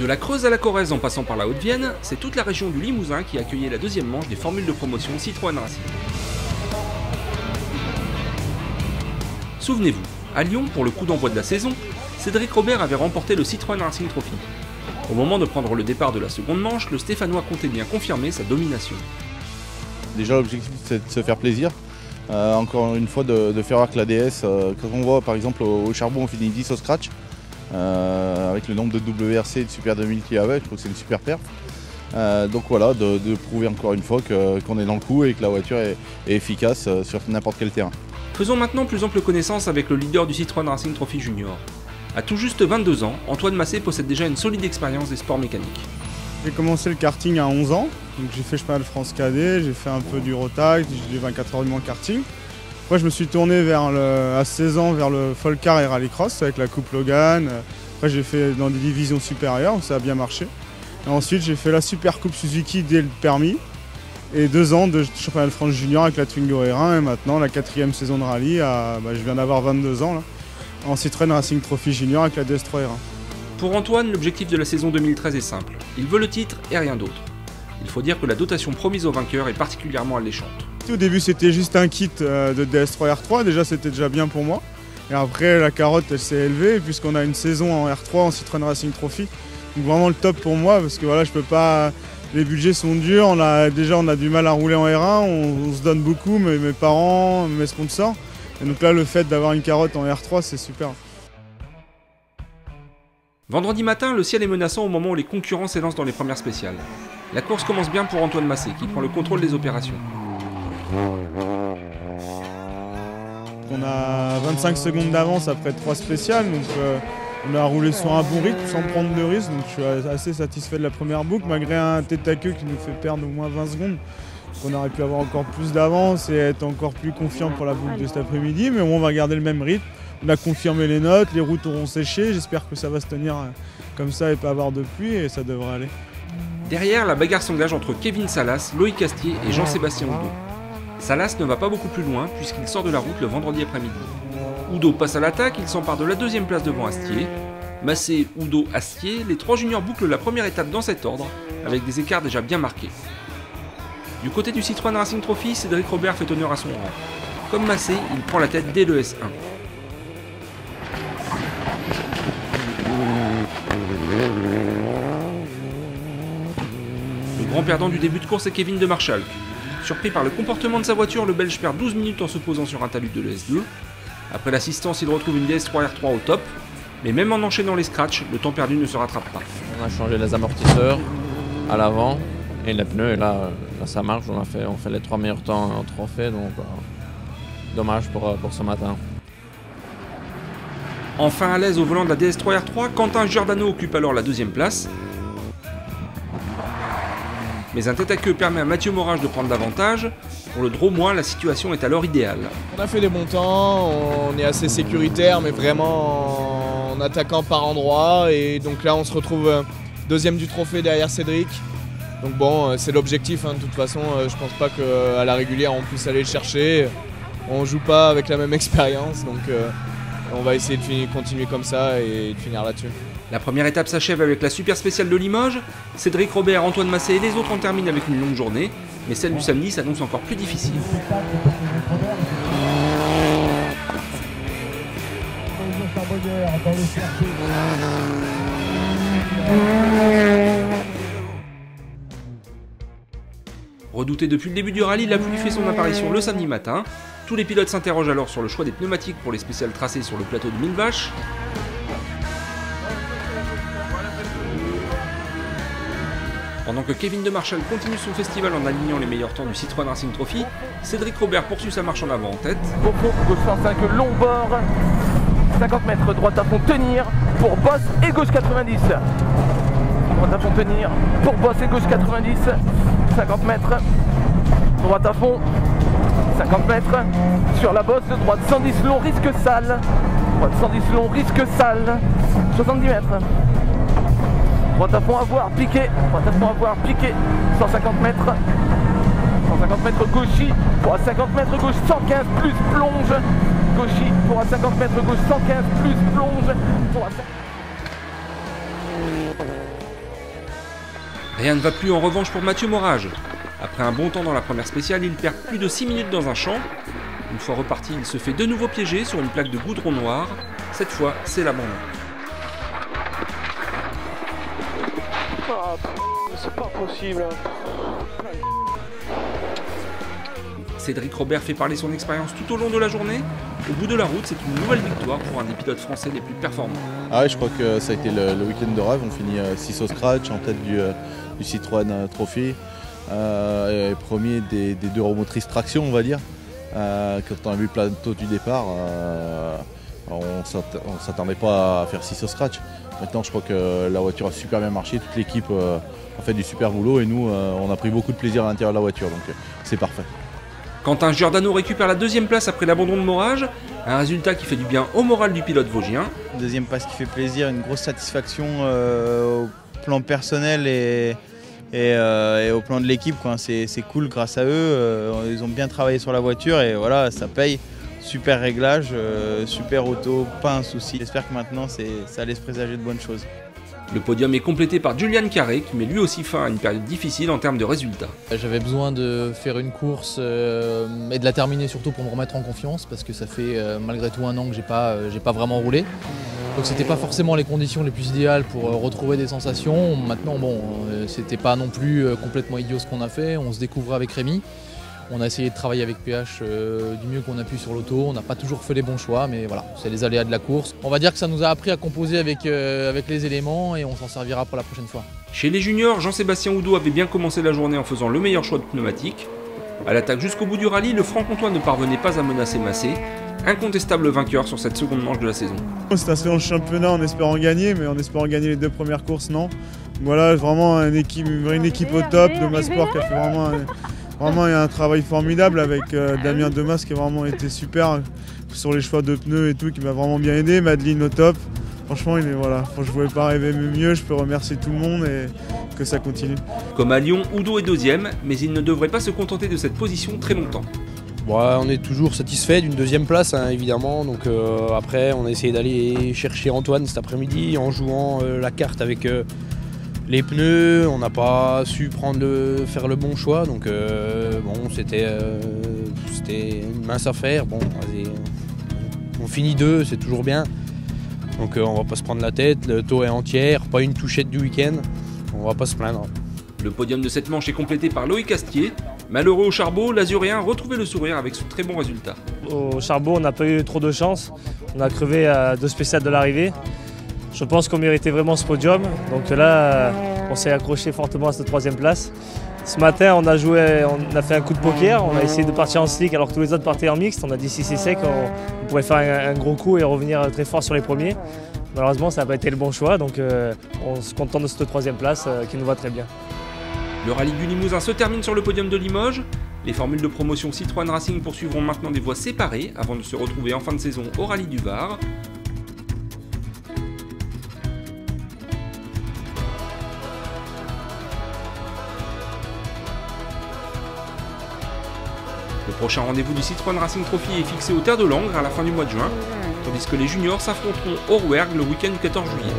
De la Creuse à la Corrèze en passant par la Haute-Vienne, c'est toute la région du Limousin qui accueillait la deuxième manche des formules de promotion Citroën Racing. Souvenez-vous, à Lyon, pour le coup d'envoi de la saison, Cédric Robert avait remporté le Citroën Racing Trophy. Au moment de prendre le départ de la seconde manche, le Stéphanois comptait bien confirmer sa domination. Déjà l'objectif c'est de se faire plaisir, encore une fois de faire voir que la DS, quand on voit par exemple au charbon on finit 10 au scratch, avec le nombre de WRC et de Super 2000 qu'il y avait, je trouve que c'est une super perf. Donc voilà, de prouver encore une fois qu'on est dans le coup et que la voiture est efficace sur n'importe quel terrain. Faisons maintenant plus ample connaissance avec le leader du Citroën Racing Trophy Junior. À tout juste 22 ans, Antoine Massé possède déjà une solide expérience des sports mécaniques. J'ai commencé le karting à 11 ans, donc j'ai fait chemin de France cadet, j'ai fait un peu du rotax, j'ai fait 24 heures du Mans karting. Après je me suis tourné à 16 ans vers le Folcar et Rallycross avec la Coupe Logan. Après j'ai fait dans des divisions supérieures, ça a bien marché. Et ensuite j'ai fait la Super Coupe Suzuki dès le permis et 2 ans de championnat de France junior avec la Twingo R1 et maintenant la 4e saison de rallye, je viens d'avoir 22 ans là, en Citroën Racing Trophy Junior avec la DS3 R1. Pour Antoine, l'objectif de la saison 2013 est simple. Il veut le titre et rien d'autre. Il faut dire que la dotation promise au vainqueur est particulièrement alléchante. Au début c'était juste un kit de DS3 R3, déjà c'était déjà bien pour moi. Et après la carotte elle s'est élevée puisqu'on a une saison en R3 en Citroën Racing Trophy. Donc vraiment le top pour moi parce que voilà, je peux pas. Les budgets sont durs, on a du mal à rouler en R1, on se donne beaucoup, mes parents, mes sponsors. Et donc là le fait d'avoir une carotte en R3 c'est super. Vendredi matin, le ciel est menaçant au moment où les concurrents s'élancent dans les premières spéciales. La course commence bien pour Antoine Massé, qui prend le contrôle des opérations. On a 25 secondes d'avance après 3 spéciales, donc on a roulé sur un bon rythme sans prendre de risque, donc je suis assez satisfait de la première boucle, malgré un tête à queue qui nous fait perdre au moins 20 secondes. On aurait pu avoir encore plus d'avance et être encore plus confiant pour la boucle de cet après-midi, mais bon, on va garder le même rythme. On a confirmé les notes, les routes auront séché, j'espère que ça va se tenir comme ça et pas avoir de pluie et ça devrait aller. Derrière, la bagarre s'engage entre Kevin Salas, Loïc Astier et Jean-Sébastien Oudot. Salas ne va pas beaucoup plus loin puisqu'il sort de la route le vendredi après-midi. Oudot passe à l'attaque, il s'empare de la deuxième place devant Astier. Massé, Oudot, Astier, les 3 juniors bouclent la première étape dans cet ordre, avec des écarts déjà bien marqués. Du côté du Citroën Racing Trophy, Cédric Robert fait honneur à son rang. Comme Massé, il prend la tête dès le S1. Le grand perdant du début de course est Kevin de Marchal. Surpris par le comportement de sa voiture, le Belge perd 12 minutes en se posant sur un talus de l'ES2. Après l'assistance, il retrouve une DS3 R3 au top, mais même en enchaînant les scratchs, le temps perdu ne se rattrape pas. On a changé les amortisseurs à l'avant et les pneus, et là ça marche, on fait les 3 meilleurs temps en trophée, donc dommage pour ce matin. Enfin à l'aise au volant de la DS3 R3, Quentin Giordano occupe alors la deuxième place. Mais un tête à queue permet à Mathieu Morage de prendre l'avantage. Pour le Drômois, la situation est alors idéale. On a fait des bons temps, on est assez sécuritaire, mais vraiment en attaquant par endroits. Et donc là, on se retrouve deuxième du trophée derrière Cédric. Donc bon, c'est l'objectif, hein. De toute façon, je pense pas qu'à la régulière, on puisse aller le chercher. On joue pas avec la même expérience, donc on va essayer de continuer comme ça et de finir là-dessus. La première étape s'achève avec la super spéciale de Limoges. Cédric Robert, Antoine Massé et les autres en terminent avec une longue journée, mais celle du samedi s'annonce encore plus difficile. Redouté depuis le début du rallye, la pluie fait son apparition le samedi matin. Tous les pilotes s'interrogent alors sur le choix des pneumatiques pour les spéciales tracées sur le plateau de 1000 vaches. Pendant que Kevin de Marchal continue son festival en alignant les meilleurs temps du Citroën Racing Trophy, Cédric Robert poursuit sa marche en avant en tête. Au fond, gauche 105, long bord, 50 mètres, droite à fond, tenir, pour boss et gauche 90. Droite à fond, tenir, pour boss et gauche 90, 50 mètres, droite à fond, 50 mètres, sur la bosse, droite 110 long, risque sale, droite 110 long, risque sale, 70 mètres. Droite à fond à voir, piqué, droite à fond à voir, piqué, 150 mètres, 150 mètres gauchis, pour à 50 mètres gauche 115 plus plonge, gauchis, pour à 50 mètres gauche 115 plus plonge, pour à Rien ne va plus en revanche pour Mathieu Morage. Après un bon temps dans la première spéciale, il perd plus de 6 minutes dans un champ. Une fois reparti, il se fait de nouveau piéger sur une plaque de goudron noir. Cette fois, c'est l'abandon. Ah, c'est pas possible. Cédric Robert fait parler son expérience tout au long de la journée. Au bout de la route, c'est une nouvelle victoire pour un des pilotes français les plus performants. Ah ouais, je crois que ça a été le week-end de rêve. On finit 6 au scratch en tête du Citroën Trophy. Et premier des 2 roues motrices traction, on va dire. Quand on a vu le plateau du départ, on ne s'attendait pas à faire 6 au scratch. Maintenant, je crois que la voiture a super bien marché. Toute l'équipe a fait du super boulot et nous, on a pris beaucoup de plaisir à l'intérieur de la voiture. Donc c'est parfait. Quentin Giordano récupère la 2e place après l'abandon de Morage, un résultat qui fait du bien au moral du pilote vosgien. 2e place qui fait plaisir, une grosse satisfaction au plan personnel et au plan de l'équipe. C'est cool grâce à eux, ils ont bien travaillé sur la voiture et voilà, ça paye. Super réglage, super auto, pas un souci. J'espère que maintenant ça laisse présager de bonnes choses. Le podium est complété par Julian Carré qui met lui aussi fin à une période difficile en termes de résultats. J'avais besoin de faire une course et de la terminer surtout pour me remettre en confiance parce que ça fait malgré tout un an que j'ai pas vraiment roulé. Donc c'était pas forcément les conditions les plus idéales pour retrouver des sensations. Maintenant bon, c'était pas non plus complètement idiot ce qu'on a fait, on se découvrait avec Rémi. On a essayé de travailler avec PH du mieux qu'on a pu sur l'auto, on n'a pas toujours fait les bons choix, mais voilà, c'est les aléas de la course. On va dire que ça nous a appris à composer avec les éléments et on s'en servira pour la prochaine fois. Chez les juniors, Jean-Sébastien Oudot avait bien commencé la journée en faisant le meilleur choix de pneumatiques. À l'attaque jusqu'au bout du rallye, le franc-comtois ne parvenait pas à menacer Massé, incontestable vainqueur sur cette seconde manche de la saison. C'est inscrit dans le championnat en espérant gagner, mais en espérant gagner les 2 premières courses, non. Voilà, vraiment une équipe au top, Doma Sport qui a fait vraiment un travail formidable avec Damien Demas qui a vraiment été super sur les choix de pneus et tout, qui m'a vraiment bien aidé. Madeline au top. Franchement, je ne pouvais pas rêver mieux. Je peux remercier tout le monde et que ça continue. Comme à Lyon, Oudot est 2e, mais il ne devrait pas se contenter de cette position très longtemps. Bon, on est toujours satisfait d'une 2e place, hein, évidemment. Donc après, on a essayé d'aller chercher Antoine cet après-midi en jouant la carte avec les pneus. On n'a pas su faire le bon choix. Donc bon, c'était une mince affaire. Bon, on finit 2, c'est toujours bien. Donc on va pas se prendre la tête. Le taux est entier, pas une touchette du week-end. On va pas se plaindre. Le podium de cette manche est complété par Loïc Astier. Malheureux au charbot, l'Azuréen retrouvait le sourire avec ce très bon résultat. Au charbot, on n'a pas eu trop de chance. On a crevé à 2 spéciales de l'arrivée. Je pense qu'on méritait vraiment ce podium. Donc là, on s'est accroché fortement à cette 3e place. Ce matin, on a fait un coup de poker. On a essayé de partir en slick alors que tous les autres partaient en mixte. On a dit si c'est sec, on pourrait faire un gros coup et revenir très fort sur les premiers. Malheureusement, ça n'a pas été le bon choix. Donc on se contente de cette 3e place qui nous va très bien. Le rallye du Limousin se termine sur le podium de Limoges. Les formules de promotion Citroën Racing poursuivront maintenant des voies séparées avant de se retrouver en fin de saison au rallye du Var. Le prochain rendez-vous du Citroën Racing Trophy est fixé aux Terres de Langres à la fin du mois de juin, tandis que les juniors s'affronteront au Rouergue le week-end du 14 juillet.